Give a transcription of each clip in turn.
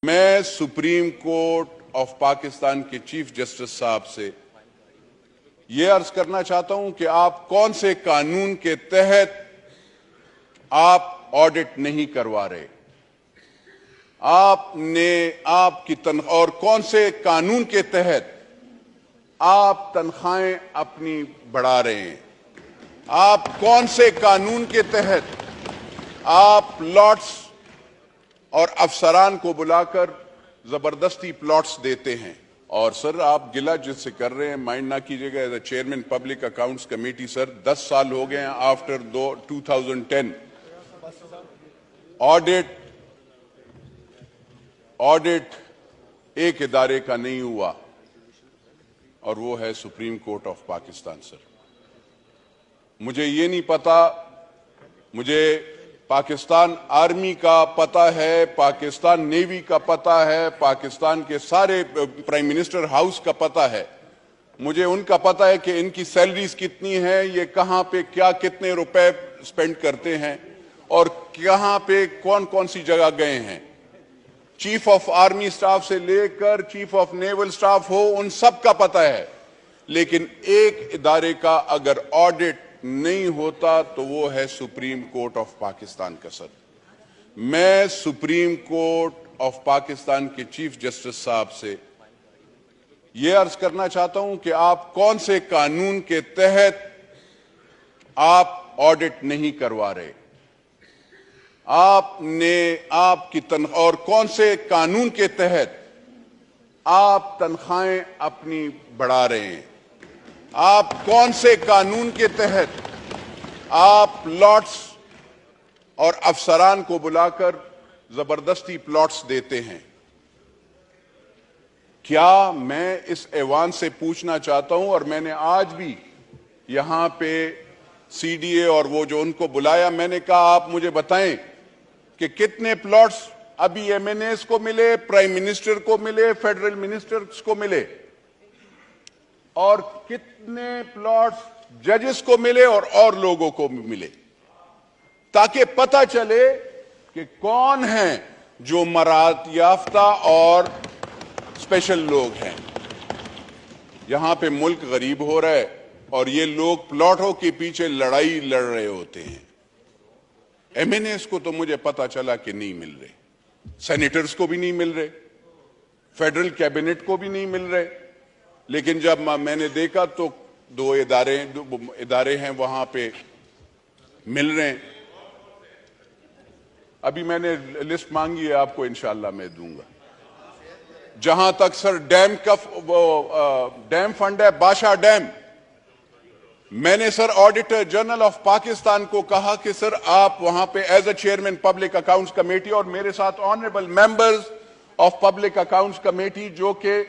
میں supreme court of Pakistan کے chief justice صاحب سے یہ عرض کرنا چاہتا ہوں کہ آپ کون سے قانون کے تحت آپ آڈٹ نہیں کروا رہے، آپ نے آپ کی تنخواہ اور کون سے قانون کے تحت آپ تنخواہیں اپنی بڑھا رہے ہیں، آپ کون سے قانون کے تحت آپ پلاٹس اور افسران کو بلا کر زبردستی پلاٹس دیتے ہیں۔ اور سر آپ گلہ جس سے کر رہے ہیں مائنڈ نہ کیجئے گا، as a chairman public accounts committee sir 10 سال ہو گئے ہیں آفٹر 2010 آڈٹ ایک ادارے کا نہیں ہوا اور وہ ہے سپریم کورٹ آف پاکستان۔ سر مجھے یہ نہیں پتا، مجھے پاکستان آرمی کا پتہ ہے، پاکستان نیوی کا پتہ ہے، پاکستان کے سارے پرائم منسٹر ہاؤس کا پتہ ہے، مجھے ان کا پتہ ہے کہ ان کی سیلریز کتنی ہیں، یہ کہاں پہ کیا کتنے روپے سپینڈ کرتے ہیں اور کہاں پہ کون کون سی جگہ گئے ہیں۔ چیف آف آرمی سٹاف سے لے کر چیف آف نیول سٹاف ہو، ان سب کا پتہ ہے، لیکن ایک ادارے کا اگر آڈٹ نہیں ہوتا تو وہ ہے سپریم کورٹ آف پاکستان کا۔ سر میں سپریم کورٹ آف پاکستان کے چیف جسٹس صاحب سے یہ عرض کرنا چاہتا ہوں کہ آپ کون سے قانون کے تحت آپ آڈٹ نہیں کروا رہے، آپ نے آپ کی تنخواہ اور کون سے قانون کے تحت آپ تنخواہیں اپنی بڑھا رہے ہیں، آپ کون سے قانون کے تحت آپ پلاٹس اور افسران کو بلا کر زبردستی پلاٹس دیتے ہیں۔ کیا میں اس ایوان سے پوچھنا چاہتا ہوں، اور میں نے آج بھی یہاں پہ سی ڈی اے اور وہ جو ان کو بلایا، میں نے کہا آپ مجھے بتائیں کہ کتنے پلاٹس ابھی ایم این ایز کو ملے، پرائم منسٹر کو ملے، فیڈرل منسٹرز کو ملے، اور کتنے پلاٹس ججز کو ملے اور لوگوں کو ملے، تاکہ پتہ چلے کہ کون ہیں جو مراعات یافتہ اور اسپیشل لوگ ہیں۔ یہاں پہ ملک غریب ہو رہا ہے اور یہ لوگ پلاٹوں کے پیچھے لڑائی لڑ رہے ہوتے ہیں۔ ایم این ایز کو تو مجھے پتا چلا کہ نہیں مل رہے، سینیٹرز کو بھی نہیں مل رہے، فیڈرل کیبنٹ کو بھی نہیں مل رہے، لیکن جب میں نے دیکھا تو دو ادارے ہیں وہاں پہ مل رہے ہیں۔ ابھی میں نے لسٹ مانگی ہے، آپ کو انشاءاللہ میں دوں گا۔ جہاں تک سر ڈیم کا ڈیم فنڈ ہے، باشا ڈیم، میں نے سر آڈیٹر جنرل آف پاکستان کو کہا کہ سر آپ وہاں پہ as a chairman public accounts committee, اور میرے ساتھ honourable members of public accounts committee جو کہ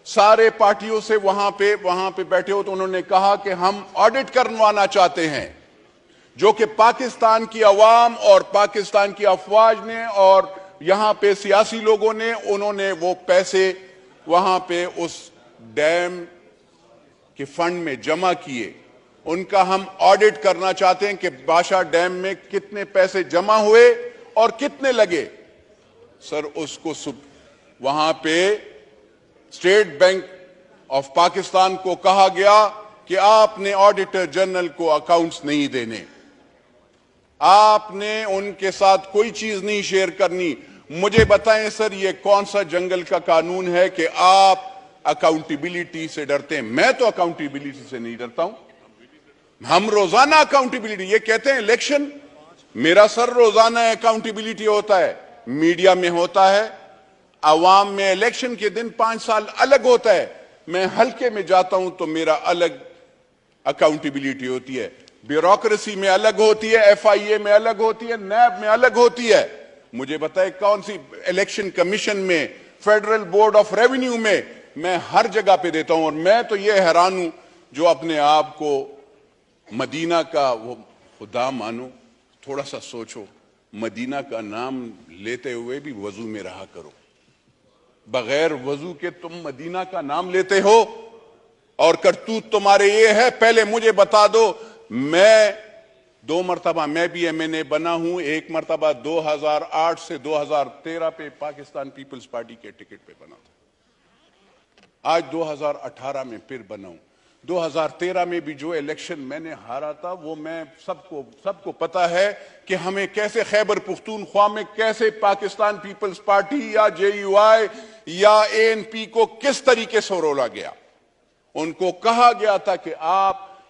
سارے پارٹیوں سے وہاں پہ بیٹھے ہو، تو انہوں نے کہا کہ ہم آڈٹ کروانا چاہتے ہیں، جو کہ پاکستان کی عوام اور پاکستان کی افواج نے اور یہاں پہ سیاسی لوگوں نے، انہوں نے وہ پیسے وہاں پہ اس ڈیم کے فنڈ میں جمع کیے، ان کا ہم آڈٹ کرنا چاہتے ہیں کہ باشا ڈیم میں کتنے پیسے جمع ہوئے اور کتنے لگے۔ سر اس کو وہاں پہ اسٹیٹ بینک آف پاکستان کو کہا گیا کہ آپ نے آڈیٹر جنرل کو اکاؤنٹس نہیں دینے، آپ نے ان کے ساتھ کوئی چیز نہیں شیئر کرنی۔ مجھے بتائیں سر یہ کون سا جنگل کا قانون ہے کہ آپ اکاؤنٹیبلٹی سے ڈرتے ہیں؟ میں تو اکاؤنٹیبلٹی سے نہیں ڈرتا ہوں، ہم روزانہ اکاؤنٹیبلٹی، یہ کہتے ہیں الیکشن، میرا سر روزانہ اکاؤنٹیبلٹی ہوتا ہے، میڈیا میں ہوتا ہے، عوام میں الیکشن کے دن 5 سال الگ ہوتا ہے، میں حلقے میں جاتا ہوں تو میرا الگ اکاؤنٹیبلٹی ہوتی ہے، بیوروکریسی میں الگ ہوتی ہے، ایف آئی اے میں الگ ہوتی ہے، نیب میں الگ ہوتی ہے۔ مجھے بتائے کون سی الیکشن کمیشن میں، فیڈرل بورڈ آف ریونیو میں ہر جگہ پہ دیتا ہوں، اور میں تو یہ حیران ہوں جو اپنے آپ کو مدینہ کا وہ خدا مانو، تھوڑا سا سوچو، مدینہ کا نام لیتے ہوئے بھی وضو میں رہا کرو، بغیر وضو کے تم مدینہ کا نام لیتے ہو، اور کرتوت تمہارے یہ ہے۔ پہلے مجھے بتا دو، میں 2 مرتبہ میں بھی MNA بنا ہوں. 1 مرتبہ 2008 سے 2013 پہ پاکستان پیپلز پارٹی کے ٹکٹ پہ بنا تھا. آج 2018 میں پھر بنا ہوں. 2013 میں بھی جو الیکشن میں نے ہارا تھا وہ میں سب کو پتا ہے کہ ہمیں کیسے خیبر پختونخوا میں کیسے پاکستان پیپلز پارٹی یا JUI یا ANP کو کس طریقے سے رولا گیا. ان کو کہا گیا تھا کہ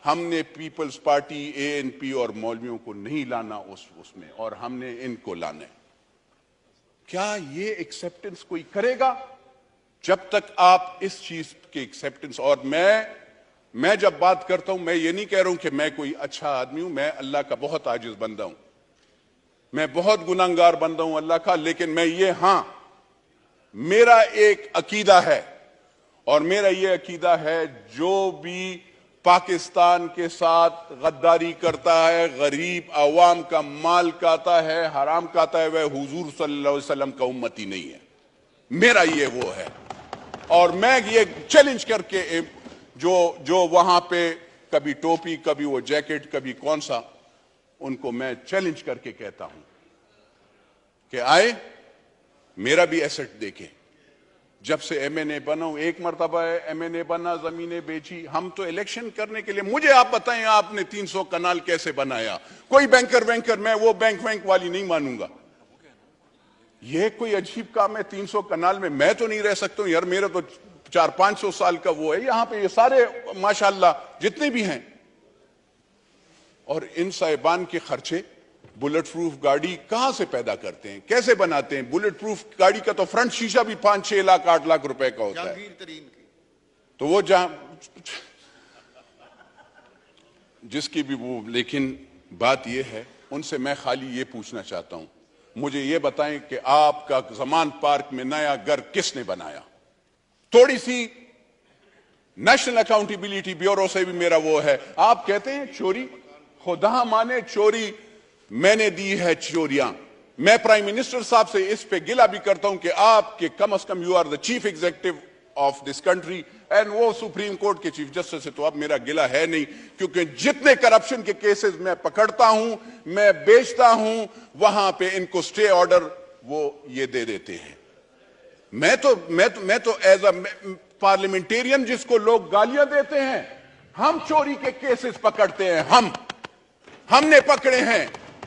ہم نے پیپلز پارٹی ANP اور مولویوں کو نہیں لانا اس میں, اور ہم نے ان کو لانا ہے. کیا یہ ایکسیپٹنس کوئی کرے گا؟ جب تک آپ اس چیز کی ایکسیپٹنس, اور میں جب بات کرتا ہوں میں یہ نہیں کہہ رہا ہوں کہ میں کوئی اچھا آدمی ہوں, میں اللہ کا بہت عاجز بندہ ہوں, میں بہت گناہگار بندہ ہوں اللہ کا, لیکن میں میرا ایک عقیدہ ہے, اور میرا یہ عقیدہ ہے جو بھی پاکستان کے ساتھ غداری کرتا ہے, غریب عوام کا مال کھاتا ہے, حرام کھاتا ہے, وہ حضور صلی اللہ علیہ وسلم کا امتی نہیں ہے. میرا یہ وہ ہے, اور میں یہ چیلنج کر کے جو وہاں پہ کبھی ٹوپی, کبھی وہ جیکٹ, کبھی کون سا, ان کو میں چیلنج کر کے کہتا ہوں کہ آئے میرا بھی ایسٹ دیکھیں. جب سے MNA بنا ہوں, 1 مرتبہ MNA بنا, زمینیں بیچی. ہم تو الیکشن کرنے کے لیے, مجھے آپ بتائیں آپ نے 300 کنال کیسے بنایا؟ کوئی بینکر میں وہ بینک والی نہیں مانوں گا. یہ کوئی عجیب کام ہے 300 کنال میں تو نہیں رہ سکتا ہوں یار, میرا تو 400-500 سال کا وہ ہے. یہاں پہ یہ سارے ماشاءاللہ جتنے بھی ہیں, اور ان صاحبان کے خرچے بلٹ پروف گاڑی کہاں سے پیدا کرتے ہیں, کیسے بناتے ہیں؟ بلٹ پروف گاڑی کا تو فرنٹ شیشہ بھی 5-6 لاکھ 8 لاکھ روپے کا ہوتا ہے. تو وہ جس کی بھی وہ, لیکن بات یہ ہے, ان سے میں خالی یہ پوچھنا چاہتا ہوں, مجھے یہ بتائیں کہ آپ کا زمان پارک میں نیا گھر کس نے بنایا؟ تھوڑی سی نیشنل اکاؤنٹیبلٹی بیورو سے بھی میرا وہ ہے. آپ کہتے ہیں چوری, خدا مانے چوری میں نے دی ہے چوریاں. میں پرائم منسٹر صاحب سے اس پہ گلہ بھی کرتا ہوں کہ آپ کے کم از کم you are the chief executive of this country, and وہ سپریم کورٹ کے چیف جسٹس سے تو اب میرا گلہ ہے نہیں, کیونکہ جتنے کرپشن کے کیسز میں پکڑتا ہوں, میں بیچتا ہوں, وہاں پہ ان کو سٹے آرڈر وہ یہ دے دیتے ہیں. میں تو ایز اے پارلیمنٹیرین جس کو لوگ گالیاں دیتے ہیں, ہم چوری کے کیسز پکڑتے ہیں, ہم نے پکڑے ہیں,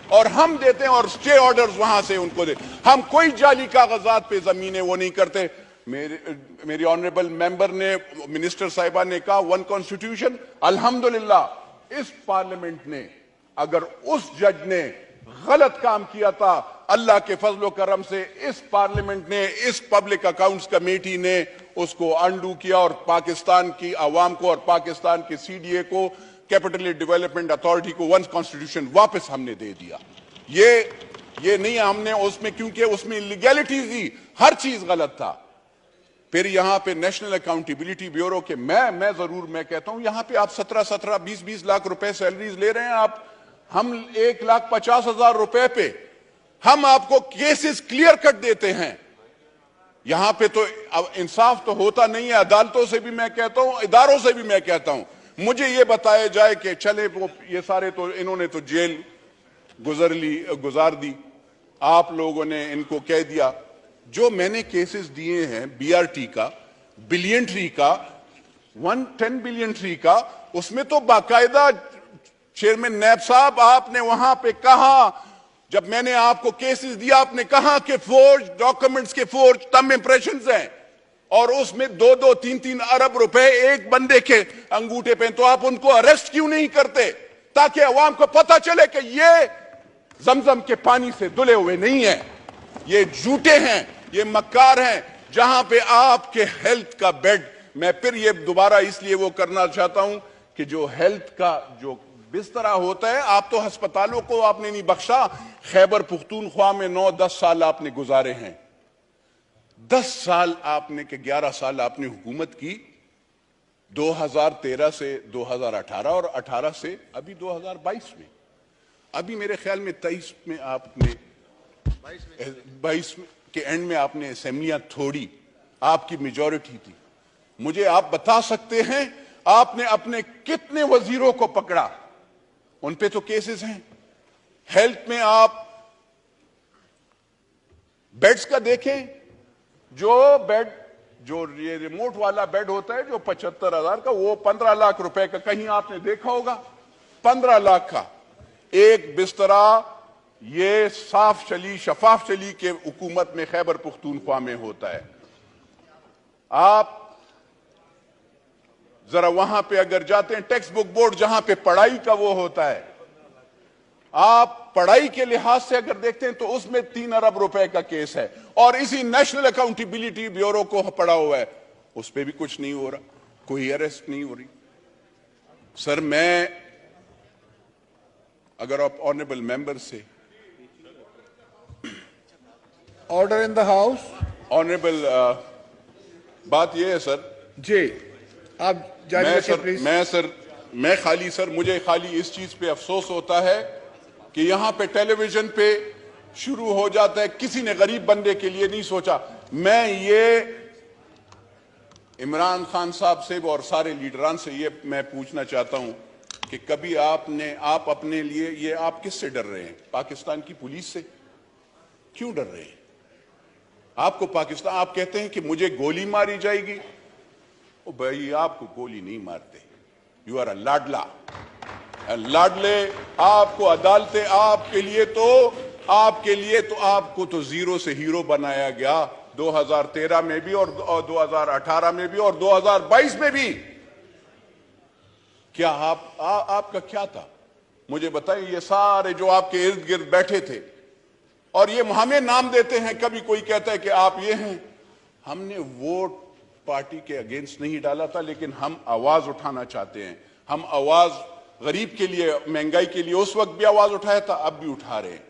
اور ہم دیتے ہیں, اور سٹے آرڈرز وہاں سے ان کو دے. ہم کوئی جعلی کاغذات پہ زمینیں وہ نہیں کرتے. میری آنریبل ممبر نے, منسٹر صاحبہ نے کہا 1 کانسٹیٹیوشن. الحمدللہ اس پارلیمنٹ نے, اگر اس جج نے غلط کام کیا تھا, اللہ کے فضل و کرم سے اس پارلیمنٹ نے, اس پبلک اکاؤنٹس کمیٹی نے اس کو انڈو کیا, اور پاکستان کی عوام کو اور پاکستان کے CDA کو, کیپٹل ڈیولپمنٹ اتھارٹی کو 1 کانسٹیٹیوشن واپس ہم نے دے دیا. یہ نہیں ہم نے اس میں, کیونکہ اس میں لیگیلٹی تھی, ہر چیز غلط تھا. پھر یہاں پہ نیشنل اکاؤنٹیبلٹی بیورو کے میں کہتا ہوں, یہاں پہ آپ 17 20 لاکھ روپے سیلریز لے رہے ہیں آپ, ہم 1,50,000 روپے پہ ہم آپ کو کیسز کلیئر کٹ دیتے ہیں. یہاں پہ تو انصاف تو ہوتا نہیں ہے. عدالتوں سے بھی میں کہتا ہوں, اداروں سے بھی میں کہتا ہوں, مجھے یہ بتایا جائے کہ چلے وہ یہ سارے تو انہوں نے تو جیل گزار دی, آپ لوگوں نے ان کو کہہ دیا. جو میں نے کیسز دیے ہیں BRT کا, بلین ٹری کا, 110 بلین ٹری کا, اس میں تو باقاعدہ چیئرمین نیب صاحب آپ نے وہاں پہ کہا, جب میں نے آپ کو کیسز دیا آپ نے کہا کہ فورج ڈاکومنٹس کے فورج تم امپریشنز ہیں, اور اس میں 2-3 ارب روپے ایک بندے کے انگوٹھے پہ, تو آپ ان کو اریسٹ کیوں نہیں کرتے تاکہ عوام کو پتہ چلے کہ یہ زمزم کے پانی سے دھلے ہوئے نہیں ہیں, یہ جھوٹے ہیں, یہ مکار ہیں. جہاں پہ آپ کے ہیلتھ کا بیڈ, میں پھر یہ دوبارہ اس لیے وہ کرنا چاہتا ہوں کہ جو ہیلتھ کا جو بسترا ہوتا ہے, آپ تو ہسپتالوں کو آپ نے نہیں بخشا. خیبر پختونخوا میں 9-10 سال آپ نے گزارے ہیں, 10 سال آپ نے کہ 11 سال آپ نے حکومت کی, 2013 سے 2018 اور 18 سے ابھی 2022 میں, ابھی میرے خیال میں 23 میں آپ نے 22 کے اینڈ میں آپ نے اسمبلیاں تھوڑی, آپ کی میجورٹی تھی. مجھے آپ بتا سکتے ہیں آپ نے اپنے کتنے وزیروں کو پکڑا؟ ان پہ تو کیسز ہیں. ہیلتھ میں آپ بیڈز کا دیکھیں، جو یہ ریموٹ والا بیڈ ہوتا ہے جو 75,000 کا، وہ 15 لاکھ روپے کا، کہیں آپ نے دیکھا ہوگا 15 لاکھ کا ایک بسترا؟ یہ شفاف چلی کے حکومت میں خیبر پختونخوا میں ہوتا ہے. آپ ذرا وہاں پہ اگر جاتے ہیں، ٹیکسٹ بک بورڈ جہاں پہ پڑھائی کا وہ ہوتا ہے، آپ پڑھائی کے لحاظ سے اگر دیکھتے ہیں تو اس میں 3 ارب روپے کا کیس ہے، اور اسی نیشنل اکاؤنٹیبلٹی بیورو کو پڑا ہوا ہے، اس پہ بھی کچھ نہیں ہو رہا، کوئی اریسٹ نہیں ہو رہی. سر میں اگر آپ آنریبل ممبر سے order in the house. Honourable بات یہ ہے سر، جی آپ جاری رکھیں پلیز. مجھے خالی اس چیز پہ افسوس ہوتا ہے کہ یہاں پہ ٹیلی ویژن پہ شروع ہو جاتا ہے، کسی نے غریب بندے کے لیے نہیں سوچا. میں یہ عمران خان صاحب سے اور سارے لیڈران سے یہ میں پوچھنا چاہتا ہوں کہ کبھی آپ اپنے لیے آپ کس سے ڈر رہے ہیں؟ پاکستان کی پولیس سے؟ کیوں ڈر رہے ہیں آپ کو پاکستان؟ آپ کہتے ہیں کہ مجھے گولی ماری جائے گی. او بھائی آپ کو گولی نہیں مارتے، یو آر اے لاڈلا. لاڈلے آپ کو عدالتیں آپ کے لیے تو آپ کو تو زیرو سے ہیرو بنایا گیا 2013 میں بھی اور 2018 میں بھی اور 2022 میں بھی. کیا آپ کا کیا تھا؟ مجھے بتائیں. یہ سارے جو آپ کے ارد گرد بیٹھے تھے اور یہ ہمیں نام دیتے ہیں، کبھی کوئی کہتا ہے کہ آپ یہ ہیں. ہم نے ووٹ پارٹی کے اگینسٹ نہیں ڈالا تھا، لیکن ہم آواز اٹھانا چاہتے ہیں. ہم آواز غریب کے لیے، مہنگائی کے لیے اس وقت بھی آواز اٹھایا تھا، اب بھی اٹھا رہے ہیں.